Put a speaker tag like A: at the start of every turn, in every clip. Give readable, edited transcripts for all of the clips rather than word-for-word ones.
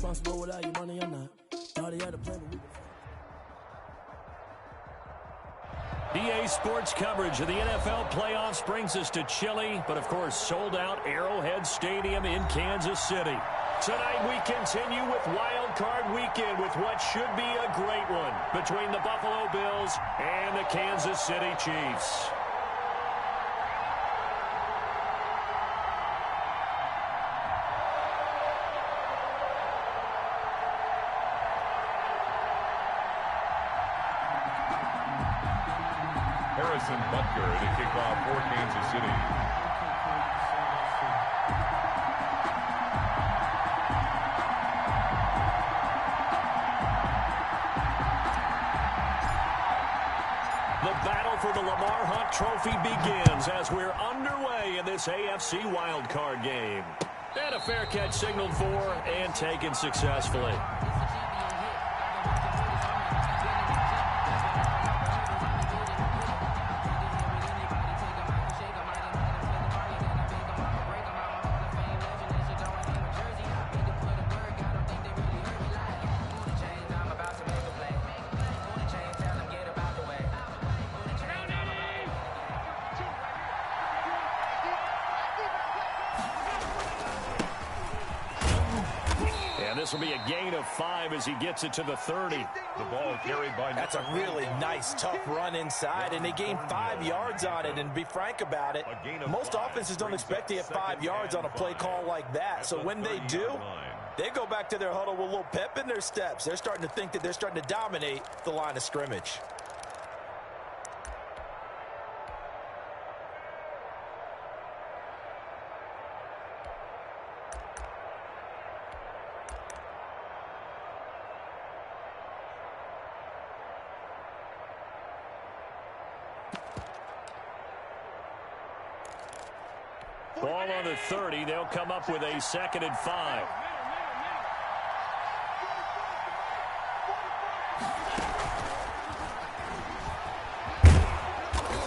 A: responsible without your money or not. Already had a plan, but we
B: EA Sports coverage of the NFL playoffs brings us to chilly, but of course sold out Arrowhead Stadium in Kansas City. Tonight we continue with Wild Card Weekend with what should be a great one between the Buffalo Bills and the Kansas City Chiefs.
C: Harrison Butker to kick off for Kansas City.
B: The battle for the Lamar Hunt Trophy begins as we're underway in this AFC wildcard game. And a fair catch signaled for and taken successfully. This will be a gain of 5 as he gets it to the 30.
C: The ball carried by...
D: That's a really nice, tough run inside, and they gained 5 yards on it. And to be frank about it, most offenses don't expect to get 5 yards on a play call like that. So when they do, they go back to their huddle with a little pep in their steps. They're starting to think that they're starting to dominate the line of scrimmage.
B: Ball on the 30. They'll come up with a 2nd and 5.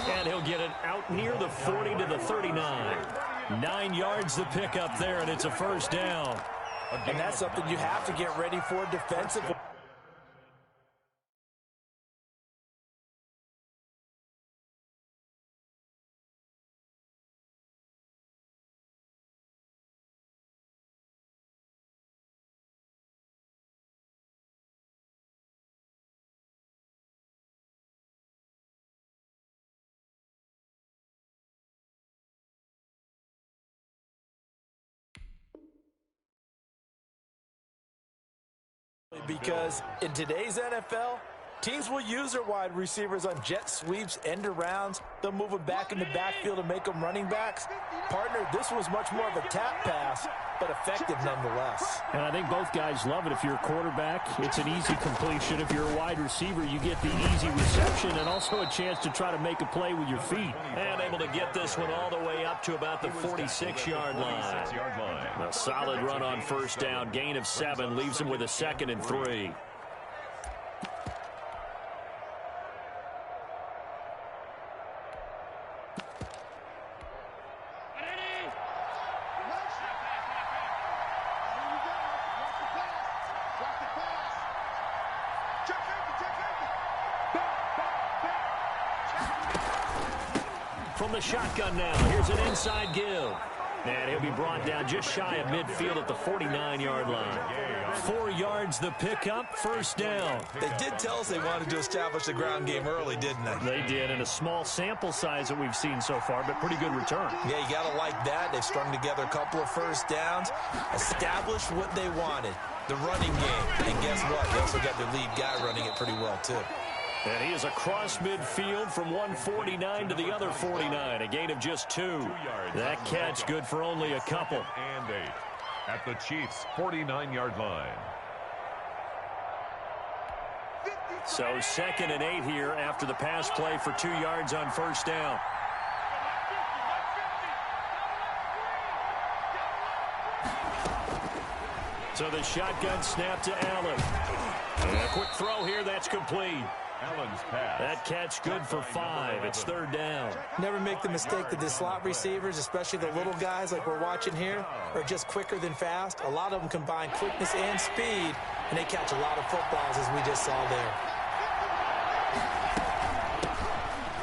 B: And he'll get it out near the 40 to the 39. 9 yards the pickup there, and it's a first down.
D: And that's something you have to get ready for defensively. Because in today's NFL, teams will use their wide receivers on jet sweeps, end arounds. They'll move them back in the backfield and make them running backs. Partner, this was much more of a tap pass, but effective nonetheless.
B: And I think both guys love it. If you're a quarterback, it's an easy completion. If you're a wide receiver, you get the easy reception and also a chance to try to make a play with your feet. And able to get this one all the way up to about the 46-yard line. A solid run on first down. Gain of 7 leaves him with a 2nd and 3. From the shotgun now, here's an inside give. And he'll be brought down just shy of midfield at the 49-yard line. 4 yards the pickup, first down.
D: They did tell us they wanted to establish the ground game early, didn't they?
B: They did, and a small sample size that we've seen so far, but pretty good return.
D: Yeah, you got to like that. They've strung together a couple of first downs, established what they wanted, the running game. And guess what? They also got their lead guy running it pretty well, too.
B: And he is across midfield from 149 to the other 49. A gain of just 2. That catch good for only a couple.
C: And 8 at the Chiefs' 49-yard line.
B: So 2nd and 8 here after the pass play for 2 yards on first down. So the shotgun snap to Allen. And a quick throw here, that's complete.
C: Allen's pass.
B: That catch good for 5. It's third down.
D: Never make the mistake that the slot receivers, especially the little guys like we're watching here, are just quicker than fast. A lot of them combine quickness and speed, and they catch a lot of footballs, as we just saw there.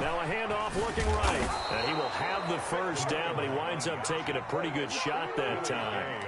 B: Now a handoff looking right. And he will have the first down, but he winds up taking a pretty good shot that time.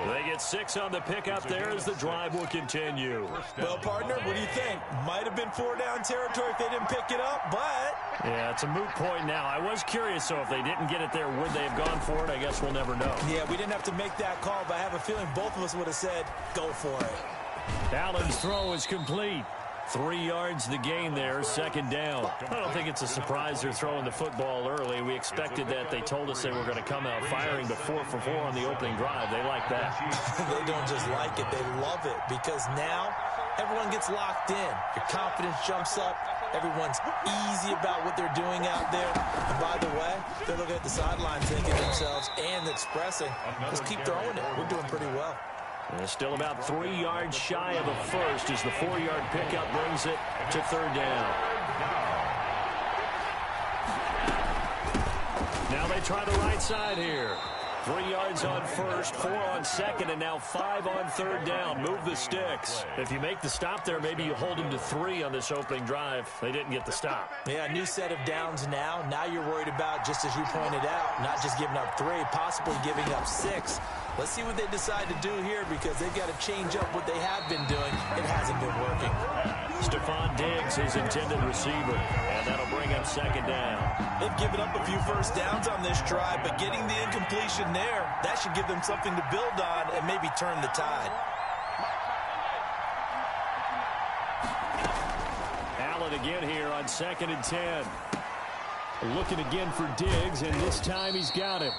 B: They get 6 on the pickup there as the drive will continue.
D: Well, partner, what do you think? Might have been 4-down territory if they didn't pick it up, but...
B: Yeah, it's a moot point now. I was curious, so if they didn't get it there, would they have gone for it? I guess we'll never know.
D: Yeah, we didn't have to make that call, but I have a feeling both of us would have said, go for it.
B: Allen's throw is complete. 3 yards the gain there, second down. I don't think it's a surprise they're throwing the football early. We expected that. They told us they were going to come out firing, but 4 for 4 on the opening drive. They like that.
D: They don't just like it, they love it, because now everyone gets locked in. Your confidence jumps up. Everyone's easy about what they're doing out there. And by the way, they're looking at the sidelines thinking to themselves and expressing, let's keep throwing it. We're doing pretty well.
B: They're still about 3 yards shy of a first as the 4-yard pickup brings it to third down. Now they try the right side here. 3 yards on first, 4 on second, and now 5 on third down. Move the sticks. If you make the stop there, maybe you hold them to 3 on this opening drive. They didn't get the stop.
D: Yeah, a new set of downs now. Now you're worried about, just as you pointed out, not just giving up 3, possibly giving up 6. Let's see what they decide to do here, because they've got to change up what they have been doing. It hasn't been working.
B: Stephon Diggs, his intended receiver, and that'll bring up second down.
D: They've given up a few first downs on this drive, but getting the incompletion there, that should give them something to build on and maybe turn the tide.
B: Allen again here on 2nd and 10. Looking again for Diggs, and this time he's got him.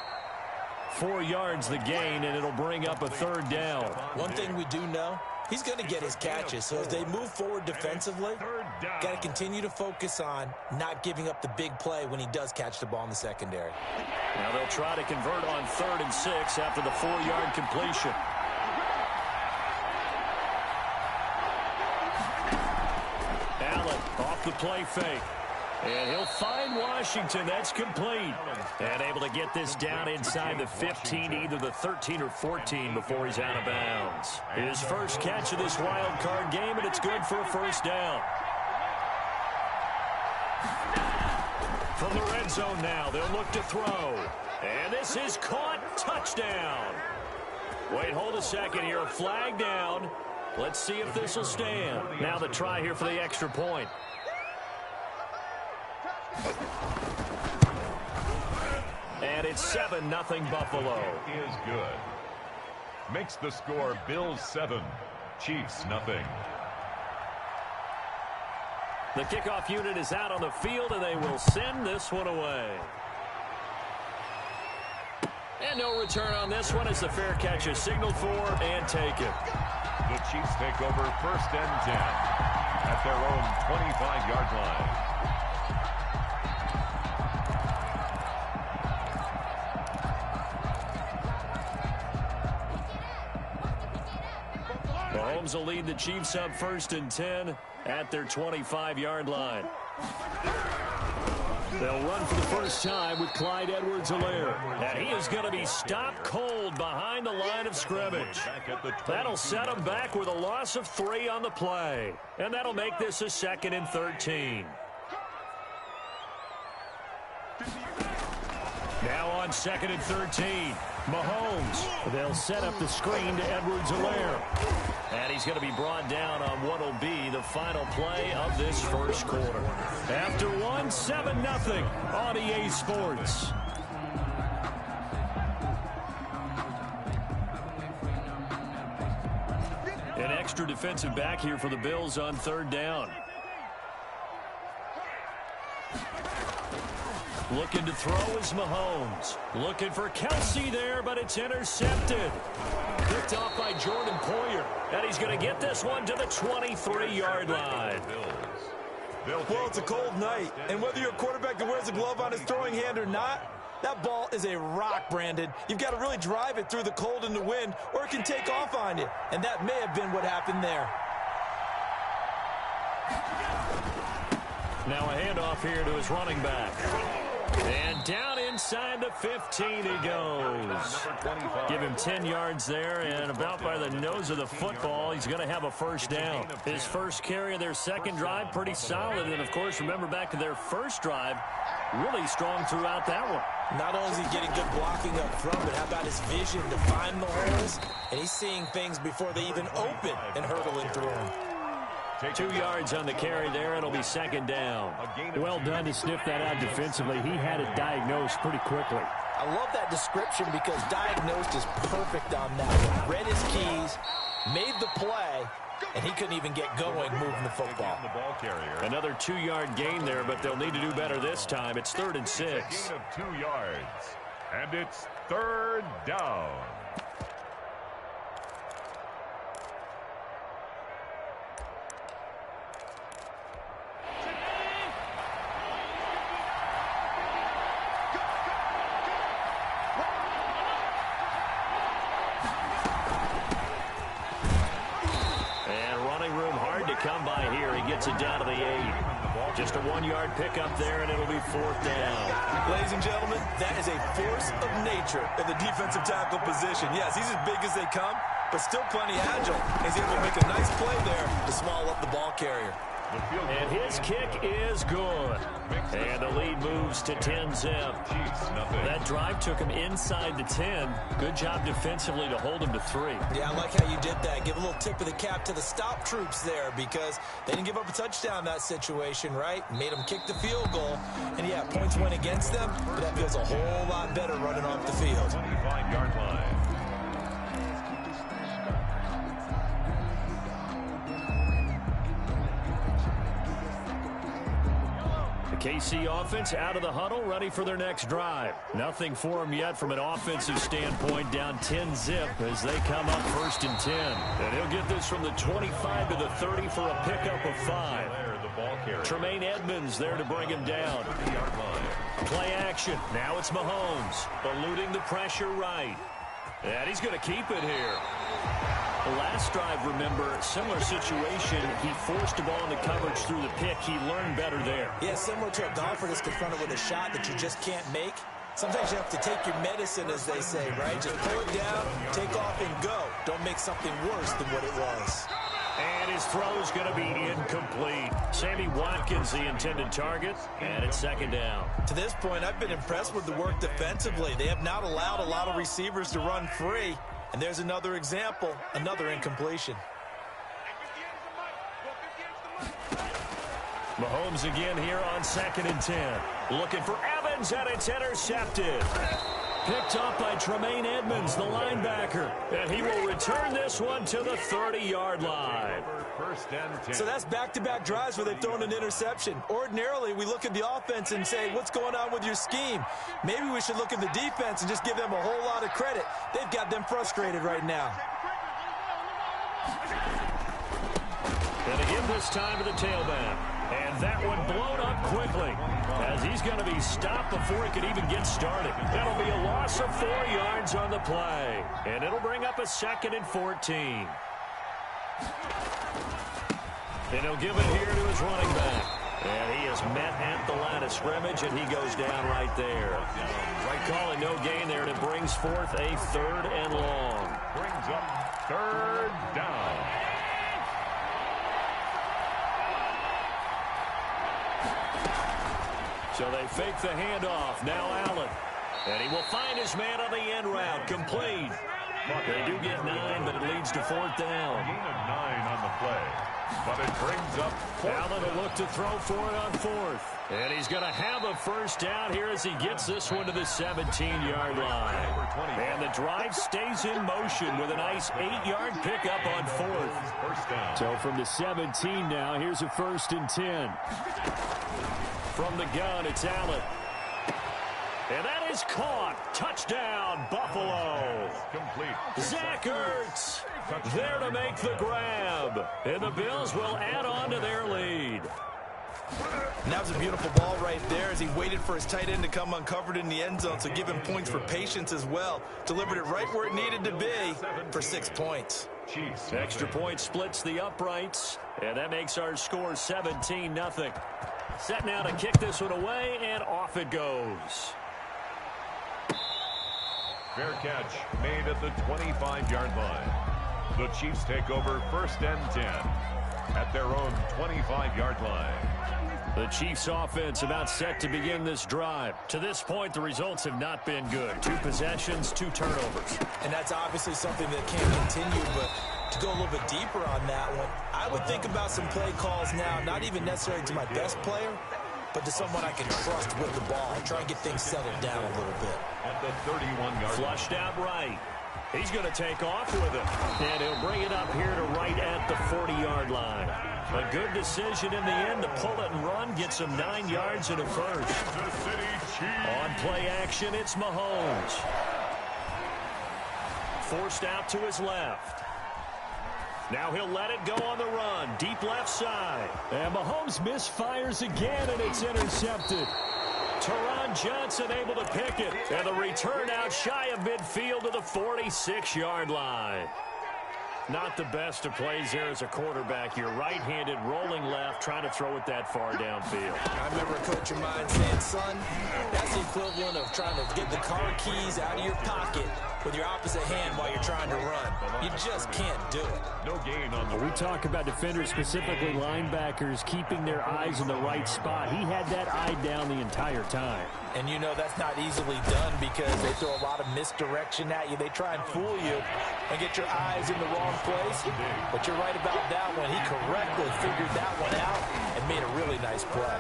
B: 4 yards the gain, and it'll bring up a third down.
D: One thing we do know, he's going to get his catches. So as they move forward defensively, got to continue to focus on not giving up the big play when he does catch the ball in the secondary.
B: Now they'll try to convert on 3rd and 6 after the 4-yard completion. Allen off the play fake. And he'll find Washington. That's complete. And able to get this down inside the 15, either the 13 or 14 before he's out of bounds. His first catch of this wild card game, and it's good for a first down. From the red zone now, they'll look to throw. And this is caught. Touchdown. Wait, hold a second here. A flag down. Let's see if this will stand. Now the try here for the extra point. And it's 7-0 Buffalo.
C: Is good. Makes the score Bills 7, Chiefs nothing.
B: The kickoff unit is out on the field, and they will send this one away. And no return on this one as the fair catch is signaled for and taken.
C: The Chiefs take over 1st and 10 at their own 25-yard line.
B: Mahomes will lead the Chiefs up 1st and 10 at their 25-yard line. They'll run for the first time with Clyde Edwards-Helaire. And he is going to be stopped cold behind the line of scrimmage. That'll set him back with a loss of 3 on the play. And that'll make this a 2nd and 13. Now on 2nd and 13. Mahomes. They'll set up the screen to Edwards-Helaire. And he's going to be brought down on what will be the final play of this first quarter. After 7-0 on EA Sports. An extra defensive back here for the Bills on 3rd down. Looking to throw is Mahomes. Looking for Kelsey there, but it's intercepted. Picked off by Jordan Poyer. And he's going to get this one to the 23-yard line.
D: Well, it's a cold night. And whether you're a quarterback that wears a glove on his throwing hand or not, that ball is a rock, Brandon. You've got to really drive it through the cold and the wind, or it can take off on you. And that may have been what happened there.
B: Now a handoff here to his running back. And down inside the 15 he goes. Give him 10 yards there, and about by the nose of the football, he's going to have a first down. His first carry of their second drive, pretty solid. And, of course, remember back to their first drive, really strong throughout that one.
D: Not only is he getting good blocking up front, but how about his vision to find the holes? And he's seeing things before they even open and hurtling through them.
B: 2 yards on the carry there. It'll be second down. Well done to sniff that out defensively. He had it diagnosed pretty quickly.
D: I love that description because diagnosed is perfect on that one. Read his keys, made the play, and he couldn't even get going moving the football.
B: Another 2-yard gain there, but they'll need to do better this time. It's 3rd and 6.
C: Gain of 2 yards. And it's 3rd down.
B: Come by here. He gets it down to the 8. Just a 1-yard pickup there, and it'll be 4th down.
D: Ladies and gentlemen, that is a force of nature in the defensive tackle position. Yes, he's as big as they come, but still plenty agile. He's able to make a nice play there to swallow up the ball carrier.
B: And his kick is good. And the lead moves to 10-zip. That drive took him inside the 10. Good job defensively to hold him to 3.
D: Yeah, I like how you did that. Give a little tip of the cap to the stop troops there because they didn't give up a touchdown in that situation, right? Made them kick the field goal. And, yeah, points went against them, but that feels a whole lot better running off the field.
C: 25-yard line.
B: KC offense out of the huddle, ready for their next drive. Nothing for them yet from an offensive standpoint, down 10-zip as they come up 1st and 10. And he'll get this from the 25 to the 30 for a pickup of 5. Tremaine Edmonds there to bring him down. Play action. Now it's Mahomes, eluding the pressure right. And he's going to keep it here. The last drive, remember, similar situation. He forced the ball into coverage through the pick. He learned better there.
D: Yeah, similar to a golfer that's confronted with a shot that you just can't make. Sometimes you have to take your medicine, as they say, right? Just pull it down, take off, and go. Don't make something worse than what it was.
B: And his throw's going to be incomplete. Sammy Watkins, the intended target, and it's 2nd down.
D: To this point, I've been impressed with the work defensively. They have not allowed a lot of receivers to run free. And there's another example, another incompletion.
B: Mahomes again here on 2nd and 10. Looking for Evans, and it's intercepted. Picked up by Tremaine Edmonds, the linebacker. And he will return this one to the 30-yard line.
D: So that's back-to-back drives where they've thrown an interception. Ordinarily, we look at the offense and say, what's going on with your scheme? Maybe we should look at the defense and just give them a whole lot of credit. They've got them frustrated right now.
B: And again this time to the tailback. And that one blown up quickly as he's going to be stopped before he could even get started. That'll be a loss of 4 yards on the play. And it'll bring up a 2nd and 14. And he'll give it here to his running back. And he is met at the line of scrimmage, and he goes down right there. Right call and no gain there, and it brings forth a 3rd and long.
C: Brings up 3rd down.
B: So they fake the handoff. Now Allen. And he will find his man on the end route. Complete. They do get 9, but it leads to 4th down.
C: Gain of 9 on the play. But it brings up 4th.
B: Allen will look to throw for it on 4th. And he's going to have a first down here as he gets this one to the 17-yard line. And the drive stays in motion with a nice 8-yard pickup on 4th. So from the 17 now, here's a 1st and 10. From the gun, it's Allen. And that is caught. Touchdown, Buffalo.
C: Complete.
B: Zach Ertz there to make the grab. And the Bills will add on to their lead.
D: And that was a beautiful ball right there as he waited for his tight end to come uncovered in the end zone, so give him points for patience as well. Delivered it right where it needed to be for 6 points.
B: Extra point splits the uprights, and that makes our score 17-0. Set now to kick this one away, and off it goes.
C: Fair catch made at the 25-yard line. The Chiefs take over 1st and 10 at their own 25-yard line.
B: The Chiefs offense about set to begin this drive. To this point, the results have not been good. 2 possessions, 2 turnovers.
D: And that's obviously something that can't continue, but to go a little bit deeper on that one, I would think about some play calls now, not even necessarily to my best player, but to someone I can trust with the ball. Try and get things settled down a little bit.
C: At the 31-yard
B: flushed out right. He's going to take off with it. And he'll bring it up here to right at the 40-yard line. A good decision in the end to pull it and run. Gets him 9 yards and a first. On play action, it's Mahomes. Forced out to his left. Now he'll let it go on the run. Deep left side. And Mahomes misfires again, and it's intercepted. Teron Johnson able to pick it. And the return out shy of midfield to the 46-yard line. Not the best of plays there as a quarterback. You're right-handed, rolling left, trying to throw it that far downfield.
D: I remember a coach of mine saying, son, that's the equivalent of trying to get the car keys out of your pocket with your opposite hand while you're trying to run. You just can't do it.
C: No gain on the...
B: We talk about defenders, specifically linebackers, keeping their eyes in the right spot. He had that eye down the entire time.
D: And you know that's not easily done because they throw a lot of misdirection at you. They try and fool you and get your eyes in the wrong place. But you're right about that one. He correctly figured that one out and made a really nice play.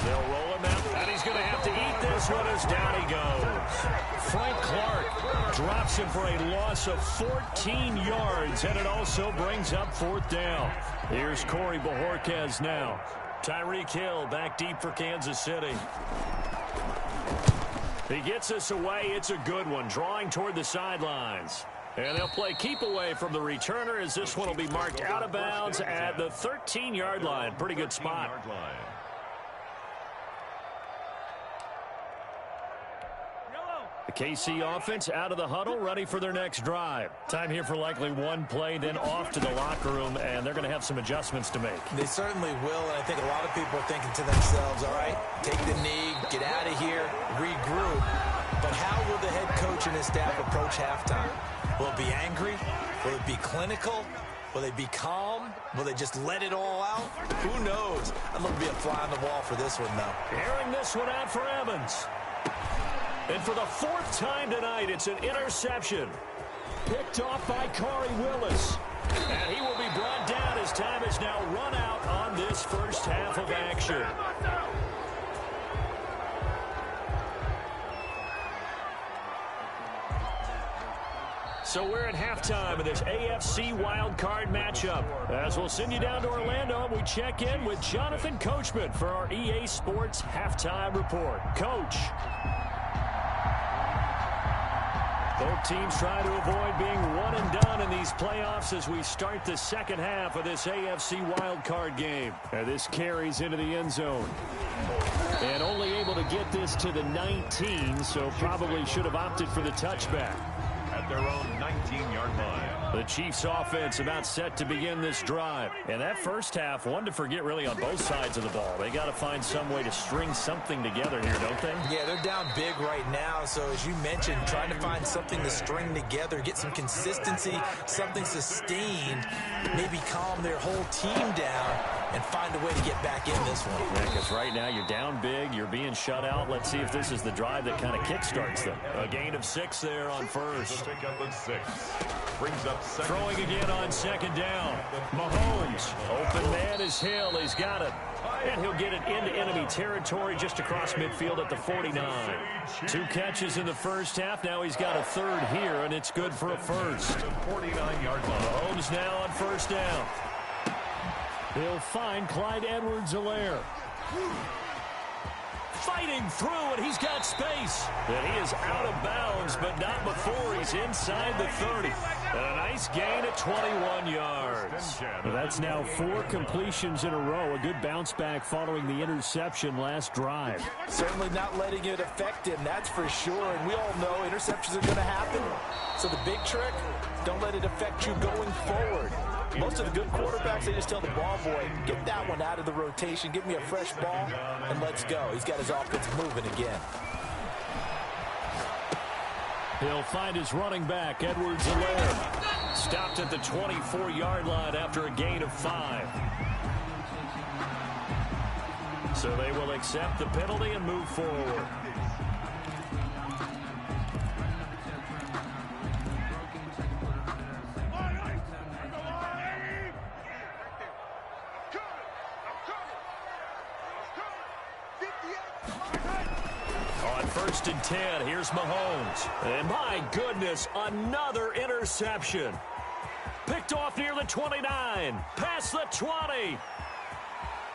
B: They'll roll him out, and he's going to have to eat this one as down he goes. Frank Clark drops him for a loss of 14 yards, and it also brings up 4th down. Here's Corey Bojorquez now. Tyreek Hill back deep for Kansas City. He gets us away. It's a good one, drawing toward the sidelines. And they'll play keep away from the returner as this one will be marked out of bounds at the 13-yard line. Pretty good spot. The KC offense out of the huddle, ready for their next drive. Time here for likely one play, then off to the locker room, and they're going to have some adjustments to make.
D: They certainly will, and I think a lot of people are thinking to themselves, all right, take the knee, get out of here, regroup. But how will the head coach and his staff approach halftime? Will it be angry? Will it be clinical? Will they be calm? Will they just let it all out? Who knows? I'd love to be a fly on the wall for this one, though.
B: Airing this one out for Evans. And for the 4th time tonight, it's an interception. Picked off by Corey Willis. And he will be brought down as time is now run out on this first half of action. So we're at halftime of this AFC wildcard matchup. As we'll send you down to Orlando, we check in with Jonathan Coachman for our EA Sports Halftime Report. Coach. Both teams try to avoid being one and done in these playoffs as we start the second half of this AFC wildcard game. And this carries into the end zone. And only able to get this to the 19, so probably should have opted for the touchback.
C: At their own 19-yard line.
B: The Chiefs offense about set to begin this drive. And that first half, one to forget really on both sides of the ball. They got to find some way to string something together here, don't they?
D: Yeah, they're down big right now. So as you mentioned, trying to find something to string together, get some consistency, something sustained, maybe calm their whole team down and find a way to get back in this one.
B: Yeah, because right now you're down big, you're being shut out. Let's see if this is the drive that kind of kickstarts them. A gain of 6 there on first.
C: Pick up at 6. Brings up second.
B: Throwing again on second down. Mahomes. Open man is Hill. He's got it. And he'll get it into enemy territory just across midfield at the 49. 2 catches in the first half. Now he's got a 3rd here, and it's good for a first.
C: 49-yard line.
B: Mahomes now on first down. He'll find Clyde Edwards-Helaire. Fighting through, and he's got space. And he is out of bounds, but not before he's inside the 30. And a nice gain at 21 yards. That's now 4 completions in a row. A good bounce back following the interception last drive.
D: Certainly not letting it affect him, that's for sure. And we all know interceptions are going to happen. So the big trick, don't let it affect you going forward. Most of the good quarterbacks, they just tell the ball boy, get that one out of the rotation, give me a fresh ball, and let's go. He's got his offense moving again.
B: He'll find his running back, Edwards-Helaire. Stopped at the 24-yard line after a gain of 5. So they will accept the penalty and move forward. On 1st and 10, here's Mahomes. And my goodness, another interception. Picked off near the 29, past the 20.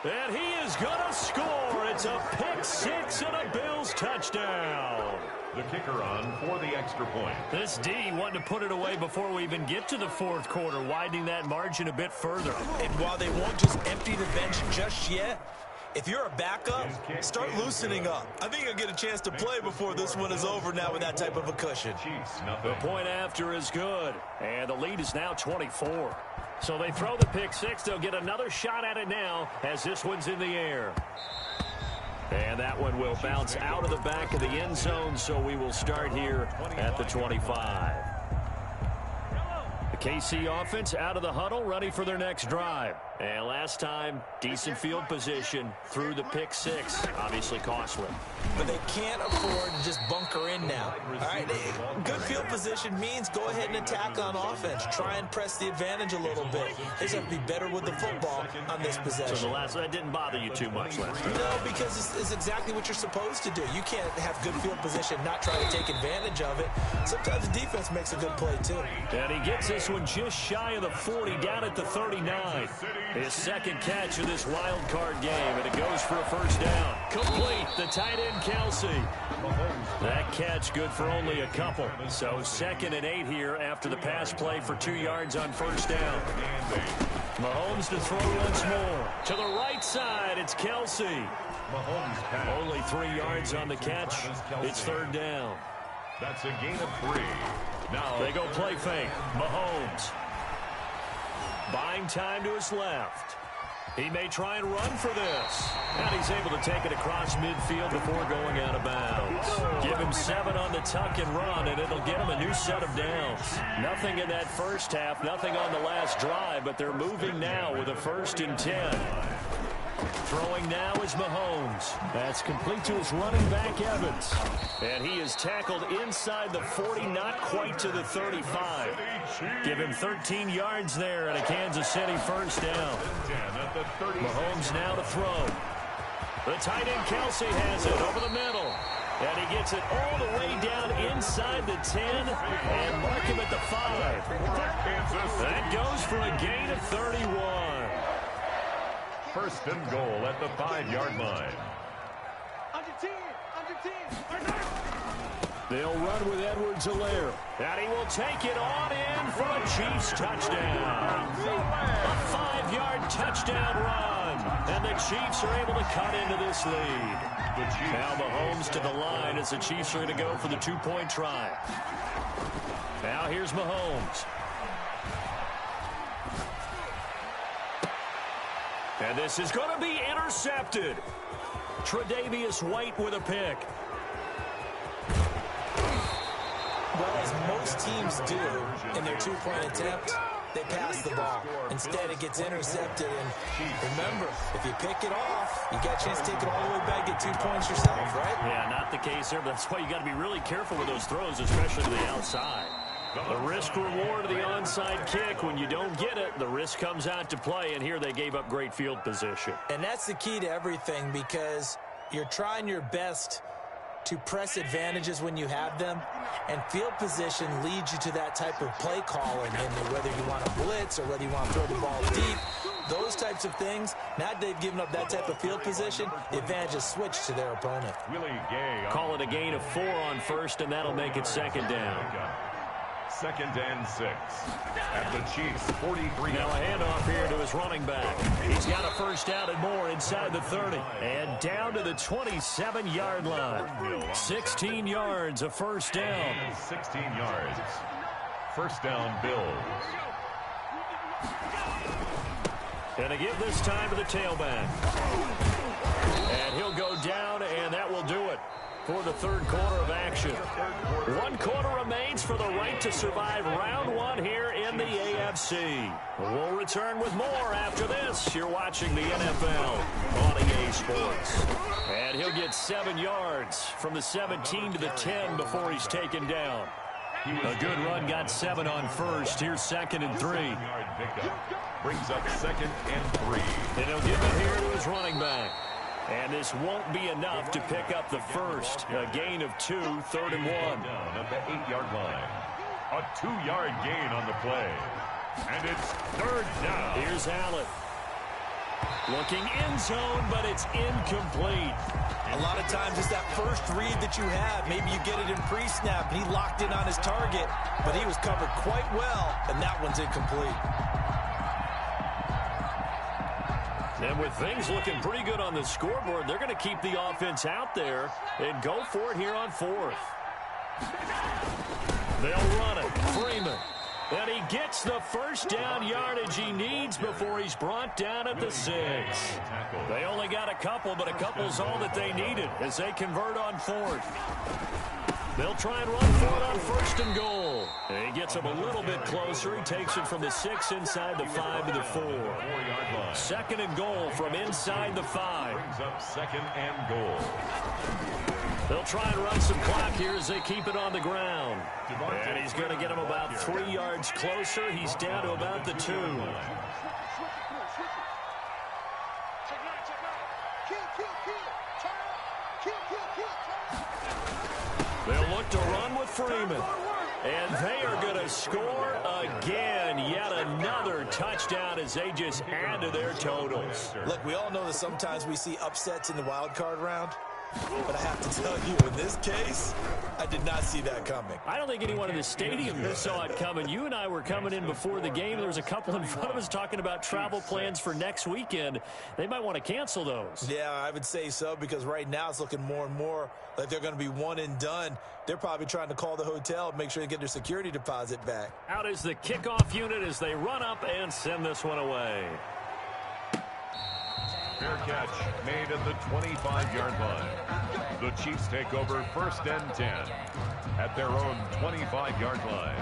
B: And he is going to score. It's a pick 6 and a Bills touchdown.
C: The kicker on for the extra point.
B: This D wanted to put it away before we even get to the 4th quarter, widening that margin a bit further.
D: And while they won't just empty the bench just yet, if you're a backup, start loosening up. I think you'll get a chance to play before this one is over now with that type of a cushion.
B: The point after is good, and the lead is now 24. So they throw the pick 6. They'll get another shot at it now as this one's in the air. And that one will bounce out of the back of the end zone, so we will start here at the 25. The KC offense out of the huddle, ready for their next drive. And last time, decent field position through the pick 6. Obviously costly.
D: But they can't afford to just bunker in now. All right, good field position means go ahead and attack on offense. Try and press the advantage a little bit. They just have to be better with the football on this possession.
B: So that didn't bother you too much last time?
D: No, because it's exactly what you're supposed to do. You can't have good field position, not try to take advantage of it. Sometimes the defense makes a good play, too.
B: And he gets this one just shy of the 40, down at the 39. His second catch of this wild card game, and it goes for a first down. Complete, the tight end Kelsey. That catch good for only a couple. So 2nd and 8 here after the pass play for 2 yards on first down. Mahomes to throw once more. To the right side, it's Kelsey. Only 3 yards on the catch. It's 3rd down.
C: That's a gain of 3. Now
B: they go play fake. Mahomes. Buying time to his left. He may try and run for this. And he's able to take it across midfield before going out of bounds. Give him 7 on the tuck and run, and it'll get him a new set of downs. Nothing in that first half, nothing on the last drive, but they're moving now with a 1st and 10. Throwing now is Mahomes. That's complete to his running back, Evans. And he is tackled inside the 40, not quite to the 35. Give him 13 yards there and a Kansas City first down. Mahomes now to throw. The tight end Kelsey has it over the middle. And he gets it all the way down inside the 10 and mark him at the 5. That goes for a gain of 31.
C: 1st and goal at the 5-yard line.
B: They'll run with Edwards-Helaire. And he will take it on in for a Chiefs touchdown. A 5-yard touchdown run. And the Chiefs are able to cut into this lead. Now Mahomes to the line as the Chiefs are going to go for the 2-point try. Now here's Mahomes. And this is going to be intercepted. Tre'Davious White with a pick.
D: Well, as most teams do in their 2-point attempt, they pass the ball. Instead, it gets intercepted. And remember, if you pick it off, you got a chance to take it all the way back, get 2 points yourself, right?
B: Yeah, not the case there, but that's why you got to be really careful with those throws, especially to the outside. The risk-reward of the onside kick, when you don't get it, the risk comes out to play, and here they gave up great field position.
D: And that's the key to everything, because you're trying your best to press advantages when you have them, and field position leads you to that type of play calling, and whether you want to blitz or whether you want to throw the ball deep, those types of things. Now that they've given up that type of field position, the advantage is switched to their opponent.
B: Call it a gain of 4 on first, and that'll make it 2nd down.
C: 2nd and 6 at the Chiefs 43.
B: Now a handoff here to his running back. He's got a first down and more inside the 30. And down to the 27-yard line. 16 yards, a first down.
C: 16 yards. First down, Bills.
B: And they give this time to the tailback. And he'll go down, and that will do it for the third quarter of action. 1 quarter remains for the right to survive round 1 here in the AFC. We'll return with more after this. You're watching the NFL on EA Sports. And he'll get 7 yards from the 17 to the 10 before he's taken down. A good run, got 7 on first. Here's 2nd and 3.
C: Brings up 2nd and 3.
B: And he'll give it here to his running back. And this won't be enough to pick up the first. A gain of 2, 3rd and 1.
C: Down at the 8-yard line. A 2-yard gain on the play. And it's 3rd down.
B: Here's Allen. Looking end zone, but it's incomplete.
D: A lot of times it's that first read that you have. Maybe you get it in pre-snap, and he locked in on his target, but he was covered quite well, and that one's incomplete.
B: And with things looking pretty good on the scoreboard, they're going to keep the offense out there and go for it here on 4th. They'll run it. Freeman. And he gets the first down yardage he needs before he's brought down at the 6. They only got a couple, but a couple's all that they needed as they convert on 4th. They'll try and run for it on 1st and goal. And he gets him a little bit closer. He takes it from the 6 inside the 5 to the 4. 2nd and goal from inside the 5.
C: Brings up 2nd and goal.
B: They'll try and run some clock here as they keep it on the ground. And he's going to get him about 3 yards closer. He's down to about the 2. They'll look to run with Freeman. And they are going to score again. Yet another touchdown as they just add to their totals.
D: Look, we all know that sometimes we see upsets in the wild card round. But I have to tell you, in this case, I did not see that coming.
B: I don't think anyone in the stadium saw it coming. You and I were coming in before the game. There was a couple in front of us talking about travel plans for next weekend. They might want to cancel those.
D: Yeah, I would say so, because right now it's looking more and more like they're going to be one and done. They're probably trying to call the hotel and make sure they get their security deposit back.
B: Out is the kickoff unit as they run up and send this one away.
C: Fair catch made at the 25-yard line. The Chiefs take over 1st and 10 at their own 25-yard line.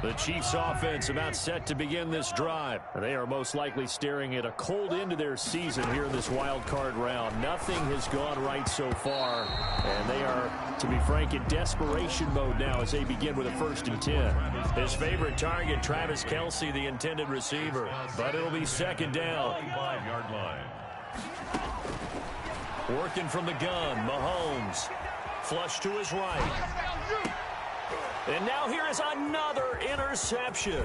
B: The Chiefs offense about set to begin this drive. They are most likely staring at a cold end to their season here in this wild card round. Nothing has gone right so far, and they are, to be frank, in desperation mode now as they begin with a 1st and 10. His favorite target, Travis Kelce, the intended receiver, but it'll be 2nd down.
C: 25-yard line.
B: Working from the gun, Mahomes. Flush to his right. And now here is another interception.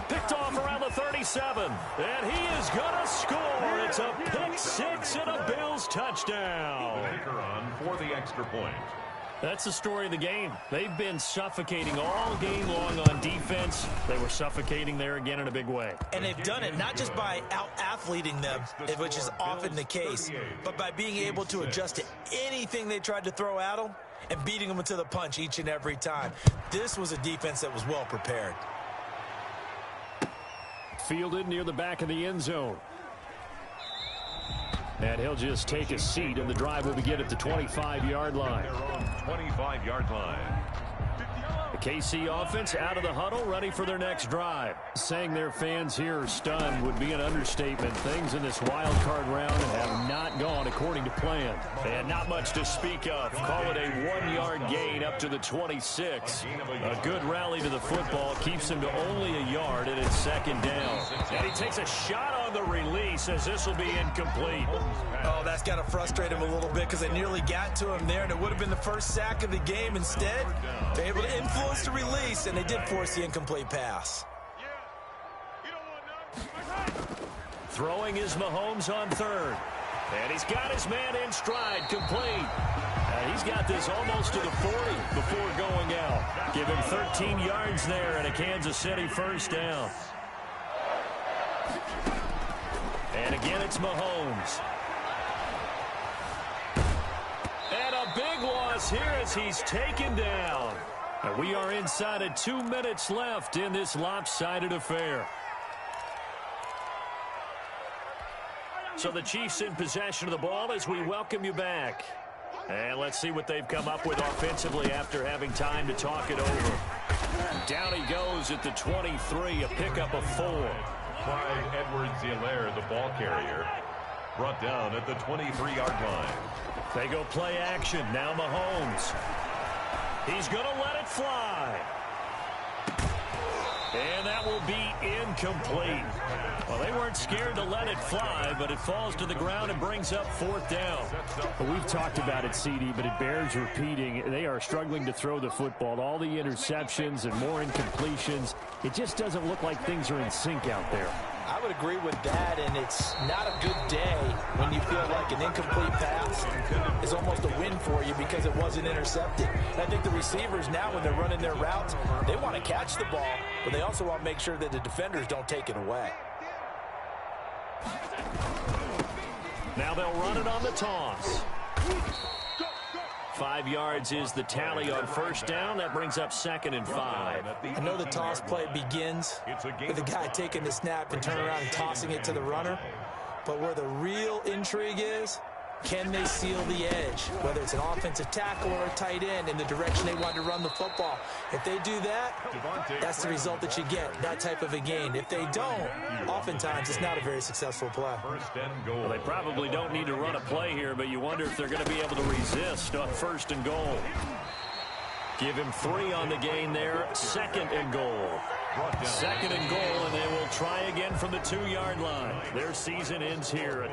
B: Picked off around the 37. And he is going to score. It's a pick 6 and a Bills touchdown.
C: The kicker on for the extra point.
B: That's the story of the game. They've been suffocating all game long on defense. They were suffocating there again in a big way.
D: And they've done it not just by out-athleting them, which is often the case, but by being able to adjust to anything they tried to throw at them and beating them to the punch each and every time. This was a defense that was well prepared.
B: Fielded near the back of the end zone. And he'll just take a seat, and the drive will begin at the 25-yard line.
C: 25-yard line.
B: The KC offense out of the huddle, ready for their next drive. Saying their fans here are stunned would be an understatement. Things in this wild card round have not gone according to plan. And not much to speak of. Call it a 1-yard gain up to the 26. A good rally to the football keeps him to only a yard, and it's 2nd down. And he takes a shot on the release as this will be incomplete.
D: Oh, that's got to frustrate him a little bit because they nearly got to him there, and it would have been the first sack of the game. Instead, they're able to influence the release, and they did force the incomplete pass.
B: Throwing is Mahomes on 3rd. And he's got his man in stride, complete. He's got this almost to the 40 before going out. Give him 13 yards there and a Kansas City 1st down. And again, it's Mahomes. And a big loss here as he's taken down. And we are inside of 2 minutes left in this lopsided affair. So the Chiefs in possession of the ball as we welcome you back. And let's see what they've come up with offensively after having time to talk it over. Down he goes at the 23, a pickup of 4.
C: Clyde Edwards-Helaire, the ball carrier, brought down at the 23-yard line.
B: They go play action. Now Mahomes. He's going to let it fly. And that will be incomplete. Well, they weren't scared to let it fly, but it falls to the ground and brings up 4th down.
E: Well, we've talked about it, CD, but it bears repeating. They are struggling to throw the football. All the interceptions and more incompletions. It just doesn't look like things are in sync out there.
D: I would agree with that, and it's not a good day when you feel like an incomplete pass is almost a win for you because it wasn't intercepted. And I think the receivers now, when they're running their routes, they want to catch the ball, but they also want to make sure that the defenders don't take it away.
B: Now they'll run it on the toss. 5 yards is the tally on 1st down. That brings up 2nd and 5.
D: I know the toss play begins with the guy taking the snap and turning around and tossing it to the runner. But where the real intrigue is, can they seal the edge? Whether it's an offensive tackle or a tight end in the direction they want to run the football. If they do that, that's the result that you get, that type of a gain. If they don't, oftentimes it's not a very successful play.
B: Well, they probably don't need to run a play here, but you wonder if they're going to be able to resist on 1st and goal. Give him 3 on the gain there. 2nd and goal. 2nd and goal, and they will try again from the 2-yard line. Their season ends here.